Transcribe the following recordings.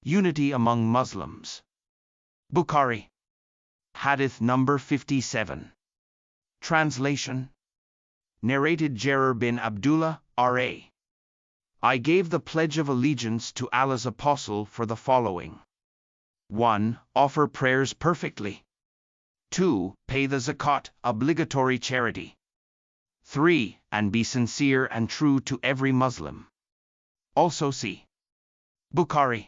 Unity among Muslims. Bukhari. Hadith number 57. Translation. Narrated Jarir bin Abdullah, R.A. I gave the pledge of allegiance to Allah's apostle for the following. 1. Offer prayers perfectly. 2. Pay the zakat, obligatory charity. 3. And be sincere and true to every Muslim. Also see Bukhari.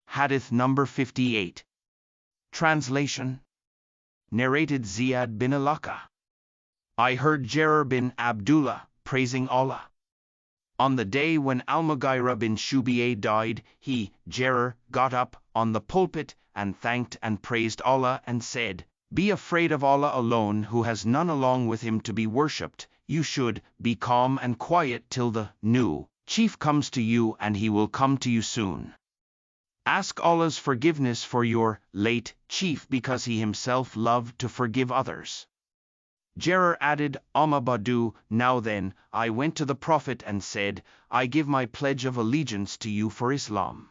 Hadith number 58. Translation. Narrated Ziyad bin Alaka. I heard Jarir bin Abdullah praising Allah. On the day when Al-Mughira bin Shubayh died, he, Jarir, got up on the pulpit and thanked and praised Allah and said, Be afraid of Allah alone, who has none along with him to be worshipped. You should be calm and quiet till the new chief comes to you, and he will come to you soon. Ask Allah's forgiveness for your late chief, because he himself loved to forgive others. Jarir added, Badu, now then, I went to the Prophet and said, I give my pledge of allegiance to you for Islam.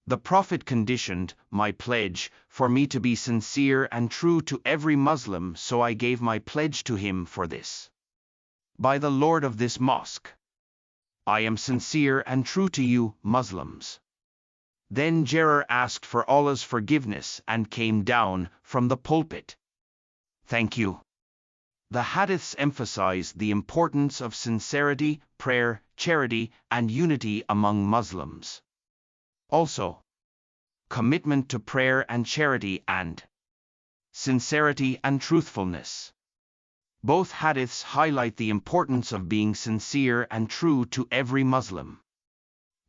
The Prophet conditioned my pledge for me to be sincere and true to every Muslim, so I gave my pledge to him for this. By the Lord of this mosque, I am sincere and true to you, Muslims. Then Jarir asked for Allah's forgiveness and came down from the pulpit. Thank you. The hadiths emphasize the importance of sincerity, prayer, charity, and unity among Muslims. Also, commitment to prayer and charity and sincerity and truthfulness. Both hadiths highlight the importance of being sincere and true to every Muslim.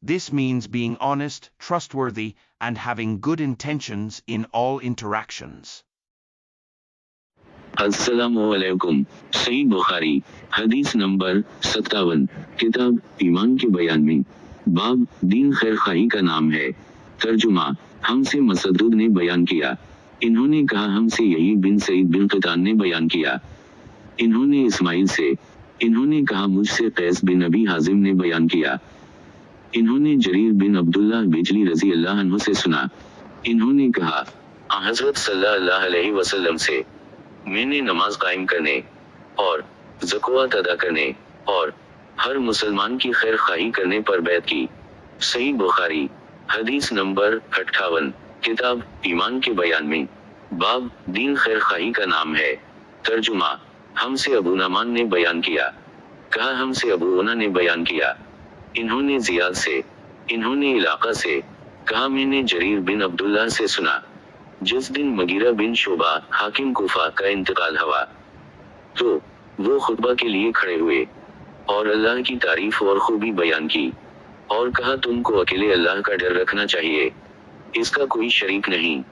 This means being honest, trustworthy, and having good intentions in all interactions. अस्सलामुअलैकुम। सही बुखारी हदीस number 57। किताब ईमान के बयान में बाब दीन खैर खाही का नाम है। तर्जुमा। हमसे मसदूद ने बयान किया। इन्होंने कहा हमसे यही बिन सईद बिन क़तान ने बयान किया। इन्होंने इस्माइल से। इन्होंने कहा मुझसे कैस बिन अबी हाजिम ने बयान किया। इन्होंने जरीर बिन अब्दुल्लाह बिजली रज़ी अल्लाह अन्हु से सुना। इन्होंने कहा हज़रत सल्लल्लाहु अलैहि वसल्लम से, मैंने नमाज कायम करने और ज़कात अदा करने और हर मुसलमान की खैर खाही करने पर बैत की। सही बुखारी हदीस नंबर 58। किताब ईमान के बयान में बाब दीन खैर खाही का नाम है। तर्जुमा। हमसे अबू नमान ने बयान किया। कहा हमसे अबू उना ने बयान किया। इन्होंने जियाद से। इन्होंने इलाका से। कहा मैंने जरीर बिन अब्दुल्लाह से सुना। जिस दिन मगीरा बिन शोबा हाकिम कुफा का इंतकाल हुआ, तो वो खुतबा के लिए खड़े हुए और अल्लाह की तारीफ और खूबी बयान की और कहा तुमको अकेले अल्लाह का डर रखना चाहिए, इसका कोई शरीक नहीं,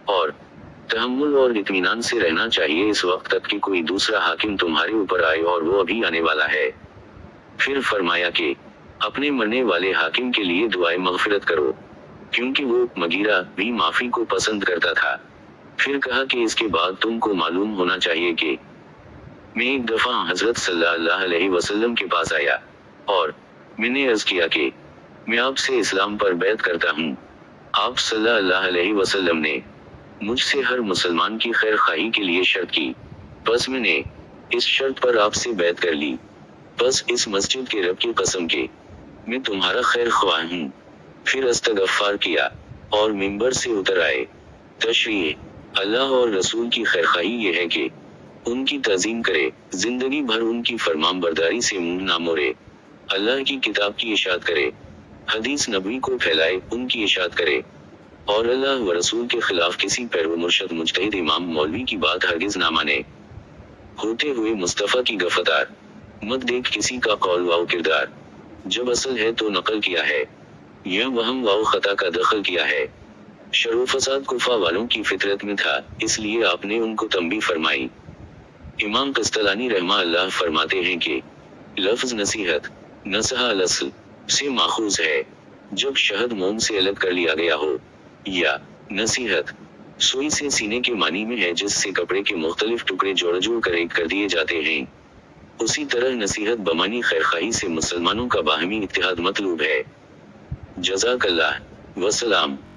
और तहम्मुल और इत्मीनान से रहना चाहिए इस वक्त तक कि कोई दूसरा हाकिम तुम्हारे ऊपर आए, और वो अभी आने वाला है। फिर फरमाया कि अपने मरने वाले हाकिम के लिए दुआए मग़फ़िरत करो, क्योंकि वो मगीरा भी माफी को पसंद करता था। फिर कहा कि इसके बाद तुमको मालूम होना चाहिए कि मैं एक दफा हजरत सल्लल्लाहु अलैहि वसल्लम के पास आया और मैंने अर्ज किया कि मैं आपसे इस्लाम पर बैत करता हूँ। आप सल्लल्लाहु अलैहि वसल्लम ने मुझसे हर मुसलमान की खैर खाही के लिए शर्त की, बस मैंने इस शर्त पर आपसे बैत कर ली। बस इस मस्जिद के रब की कसम के मैं तुम्हारा खैर ख्वाह हूँ। फिर इस्तग़फ़ार किया और मिंबर से उतर आए। तशरीह। अल्लाह और रसूल की खैरखाही ये है कि उनकी तज़ीम करे, जिंदगी भर उनकी फरमानबरदारी से मुंह ना मोड़े, अल्लाह की किताब की इशाअत करे, हदीस नबवी को फैलाए, उनकी इशाअत करे, और अल्लाह व रसूल के खिलाफ किसी पैरव मुर्शद मुज्तहिद इमाम मौलवी की बात हरगिज ना माने। होते हुए मुस्तफ़ा की गफदार मत देख किसी का कौल व किरदार, जब असल है तो नकल किया है, यह वहम व खता का दखल किया है। शर फसाद कुफा वालों की फितरत में था, इसलिए आपने उनको तंबी फरमाई। इमाम कस्तलानी रहमा अल्लाह फरमाते हैं कि लफ्ज नसीहत नसहा अल-अस्ल से माखूज है, जब शहद मोम से अलग कर लिया गया हो, या नसीहत सुई से सीने के मानी में है, जिससे कपड़े के मुख्तलिफ टुकड़े जोड़ जोड़ कर एक कर दिए जाते हैं। उसी तरह नसीहत बमानी खैरखाही से मुसलमानों का बाहमी इत्तिहाद मतलूब है। जज़ाकल्लाह। وسلام.